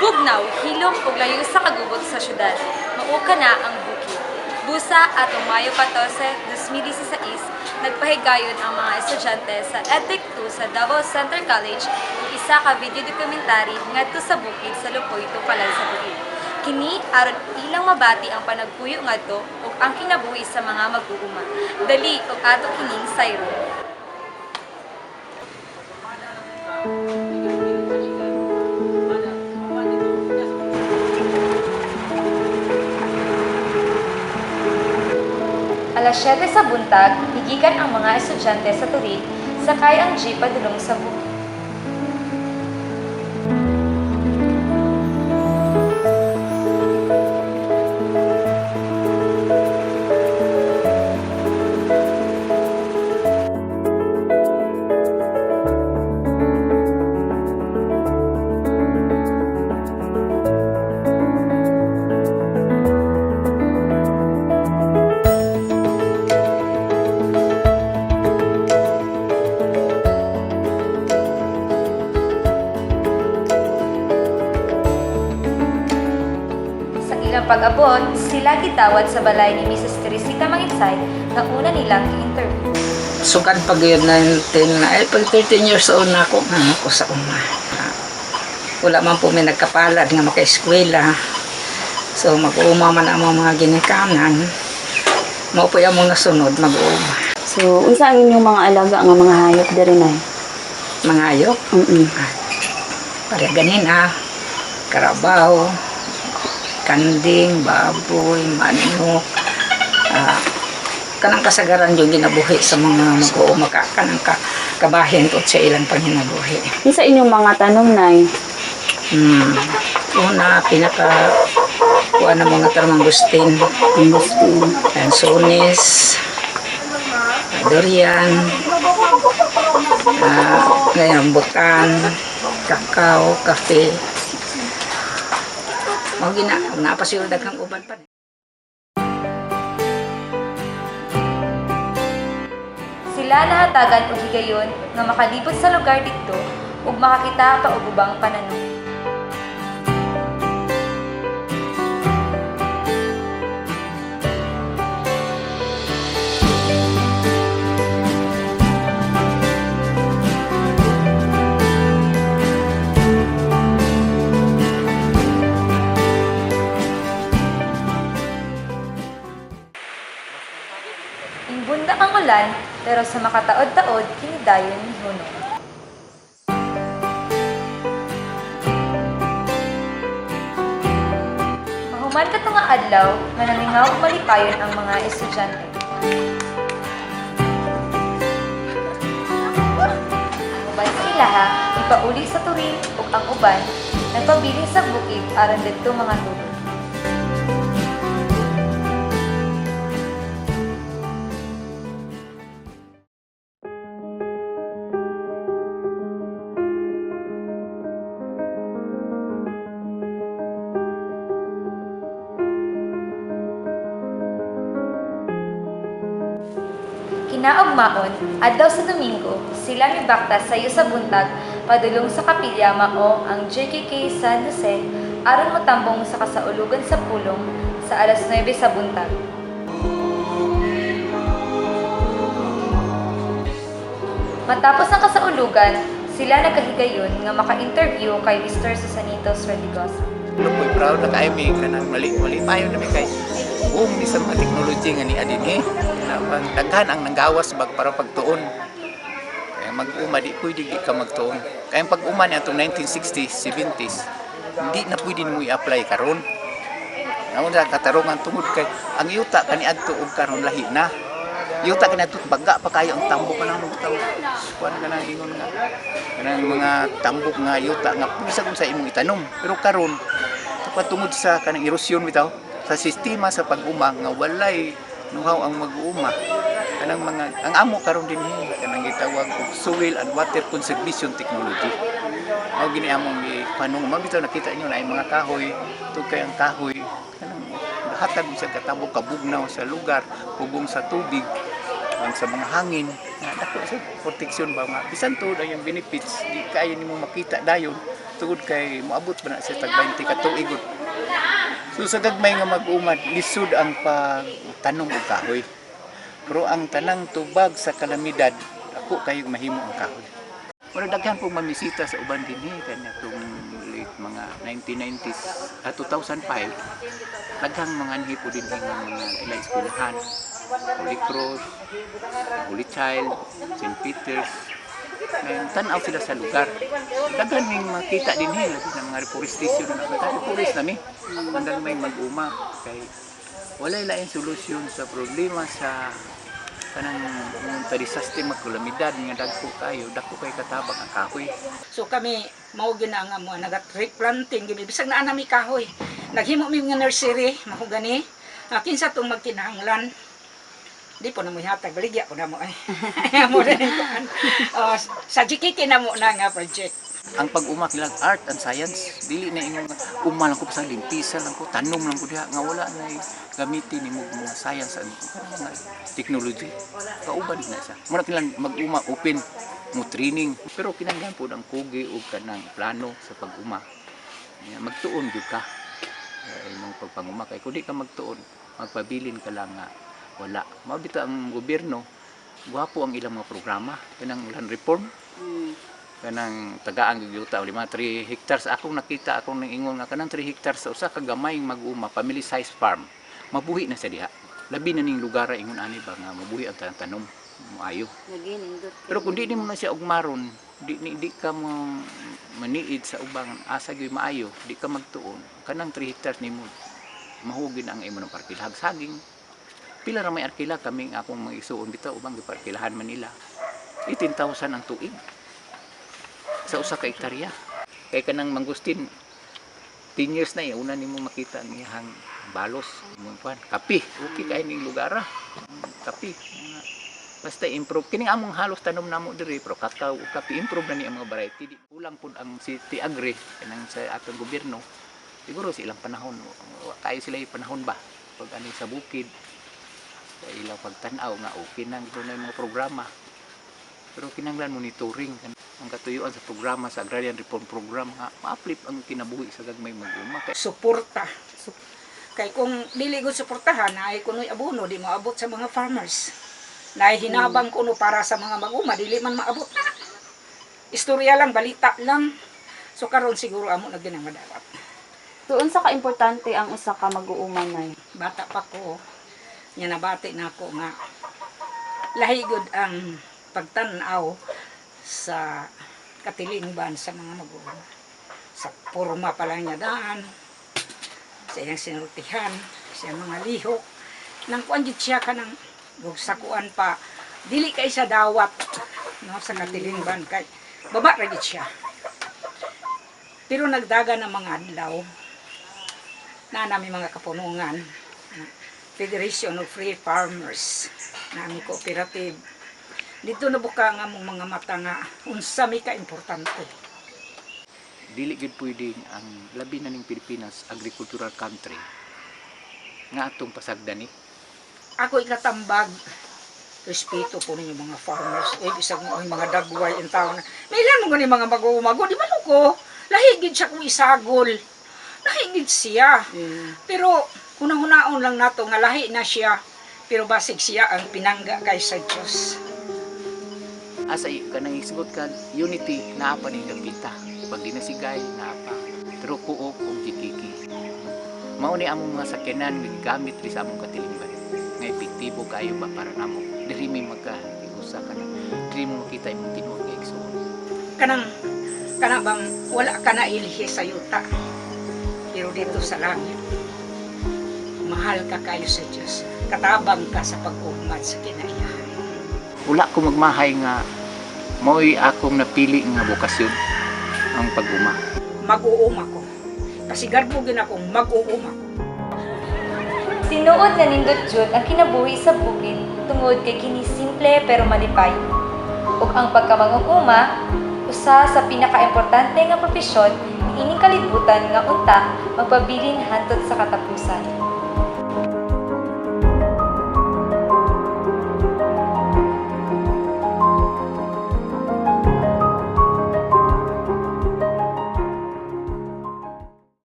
Bugnaw, hilom ug layo sa kagubot sa syudad. Mao kana ang bukid. Busa atong Mayo 14, 2016, nagpahigayon ang mga estudyante sa EdTech 2 sa Davao Center College ug isa ka video documentary ngadto sa bukid sa Lupoy, Tukalan sa Bukid. Kini aron ilang mabati ang panagpuyo ngadto ug ang kinabuhi sa mga mag-uuma. Dali ug ato kining sayro. Alas 7 sa buntag, higikan ang mga estudyante sa turig, sakay ang jeep padulong sa bukid. Ilang pag-abot, sila gitawad sa balay ni Mrs. Teresita Manginsay na una nilang i-interview. Sukad pag yun 19 na, pag 13 years old na ako, ako sa uma. Wala man po may nagkapalad nga maka-eskwela. So mag-uuma man ang mga ginikanan. Mao po yung mga nasunod, mag-uuma. So, unsa ang inyong mga alaga nga mga hayop diri nay? Mga ayok? Para ganina, karabaw, kanding, baboy, manok, kanang kasagaran yung ginabuhi sa mga mag-uuma ka, kanang kabahin to sa ilang panghinabuhi. Sa inyong mga tanom nay? Una, kuha ng mga mangustin, lansones, durian, ngayon butan, kakao, kape. Mau gina, napasiyo daghang uban pa. Sila nahatagan og higayon nga makalibot sa lugar didto ug makakita pa og ubang pananom. Imbunda ang ulan, pero sa makataod-taod, kinidayon ni Hunong. Mahuman ka nga adlaw, nga namingaw ug malipayon ang mga estudyante. Ang uban sa ilaha, ipauli sa turin ug ang uban, nagpabiling sa bukid aron didto mga tulog. Kinaugmaon, adlaw sa Domingo, sila mibaktas sayo sa buntag padulong sa kapilya mao ang JKK San Jose aron motambong sa kasaulugan sa pulong sa alas 9 sa buntag. Matapos ang kasaulugan, sila nagkahigayon nga maka-interview kay Mr. Susanitos Radigosa. Lupoy proud na kayo may kanang mali payo na may kay ni sa mga teknology nga ni adin pang daghan ang nanggawas para pagtuon. Kaya mag-uma di pwede di ka magtuon. Kaya pag-uma niya itong 1960s, 70s, hindi na pwede mo i-apply karon. Naon sa katarungan tungod kay ang yuta kaniadto og karon lahi na. Yuta kaniadto baga pa kayo ang tambok kanang tawo. Kuan kanang ingon nga. Kanang mga tambok nga yuta nga bisa kun sa imong itanom. Pero karon tungod sa kanang erosyon bitaw sa sistema sa pag-uma nga walay know-how ang mag-uuma. Kanang ang amo karon din kanang gitawag og soil and water conservation technology. Mao gini among panung mabitaw nakita niyo na ay mga kahoy, tugkay ang kahoy kanang hatag sa katabo kabugnaw sa lugar, pubong sa tubig. ang sa mga hangin nga dako sa proteksyon ba nga bisan to ang yung benefits di kaya nimo makita dayon tungod kay moabot ba na sa tag 20 ka tuig. So sa gagmay nga mag-umad lisod ang pagtanong og kahoy. Pero ang tanang tubag sa kalamidad ako kayo mahimo ang kahoy. Wala daghan pong mamisita sa uban dinhi kanya tong late mga 1990s at 2005 daghang mga anhi po dinhi nga mga ila eskwelahan, Holy Cross, Holy Child, St. Peter's. Tanaw sila sa lugar. Daghan may makita dinhi labi ng mga reforestation na forest nami. Mandang may mag-uma kay wala lain solusyon sa problema sa kanang disaster magkalamidad nga dagko kay katabang ang kahoy. So kami mao gina nga mo naga-tree planting gini bisag naa nami kahoy. Naghimo mi nga nursery mao gani. Kinsa tong magkinahanglan. Di po na mo hatag baligya ko na mo ay. Mo rin sa GKT na mo na nga project. Ang pag-umak nilang art and science dili na ingon umal lang ko sa limpisa lang ko tanom lang ko diha nga wala na gamitin ni mga science and mga technology kauban na siya mura kilang mag-uma open mo training pero kinahanglan po ang kugi ug kanang plano sa pag-uma magtuon gyud ka imong pagpanguma kay kun di ka magtuon magpabilin ka lang nga wala mao bitaw ang gobyerno gwapo ang ilang mga programa kanang land reform kanang tagaan gyuta 3 hectares akong nakita akong ningon nga kanang 3 hectares sa usa ka gamayng mag-uma family size farm mabuhi na sa diha labi na ning lugar ingon ani ba nga mabuhi ang tanom maayo pero kun di mo na siya ugmaron di ka mo maniid sa ubang asa gyud maayo di ka magtuon kanang 3 hectares nimo mahugin ang imo ng parkilag saging pila ra may arkila kaming akong mga isuon bitaw ubang giparkilahan Manila 18,000 ang tuig sa usa ka hektarya kay kanang mangustin 10 years na una nimo makita ang iyang balos imong kuan kapi okay kay ning lugar kapi basta improve kining among halos tanom namo diri pero kakao kapi improve na ni ang mga variety kulang pud ang city agri kanang sa atong gobyerno siguro sa ilang panahon kayo sila panahon ba pag ani sa bukid sa ilang pagtan-aw nga okay nang ito na yung mga programa pero kinahanglan monitoring ang katuyuan sa programa sa agrarian reform program nga ma-uplift ang kinabuhi sa gagmay mag-uma kay Suporta. Kay kung dili gud suportahan ay kunoy abono di maabot sa mga farmers. Na hinabang kuno para sa mga mag-uma dili man maabot na. Istorya lang, balita lang. So karon siguro amo na gyud ang madawat. So unsa ka importante ang usa ka mag-uuman nay? Bata pa ko, nya nabati na ako nga lahi gud ang pagtan-aw sa katilingban sa mga mag-uuma. Sa porma pa lang niya daan, sa iyang sinultihan, sa iyang mga lihok. Nang kuan gid siya ka ng sakuan pa, dili kay sa dawat no, sa katilingban kay baba ra gid siya. Pero nagdaga ng mga adlaw na nami mga kapunungan, Federation of Free Farmers, nami cooperative. Dito nabuka nga mong mga mata nga unsa may ka-importante. dili gid pwedeng ang labi na ning Pilipinas agricultural country nga atong pasagdan ni Ako ikatambag, respeto po ninyo mga farmers, isang mga dagway in town. May ilan mo ni mga mag-uumago, di man ko, lahigid siya kung isagol. Lahigid siya. Pero hunang-hunaon lang nato nga lahi na siya, pero basig siya ang pinangga kay sa Diyos. asa kanang isgot ka unity naa pa ning gambita pag dinasigay naa pa pero kuok og kikiki mao ni among mga sakyanan gamit ri sa among katilingban nga epektibo kayo ba para namo diri mi magka-usa ka diri mo makita imong tinuod nga igsoon Kana bang wala ka na ilhi sa yuta, pero dito sa langit mahal ka kayo sa Diyos, katabang ka sa pag-ugmad sa kinaiyahan. wala ko magmahay nga mo'y akong napili nga bukasyon ang pag-uma. Mag-uuma ko. Kasi garbugin akong mag-uuma ko. Tinuod na nindot jud ang kinabuhi sa bukid tungod kay kini simple pero malipay. Ug ang pagkamanguguma usa sa pinakaimportante nga propesyon ni ining kalibutan nga unta magpabilin hantod sa katapusan.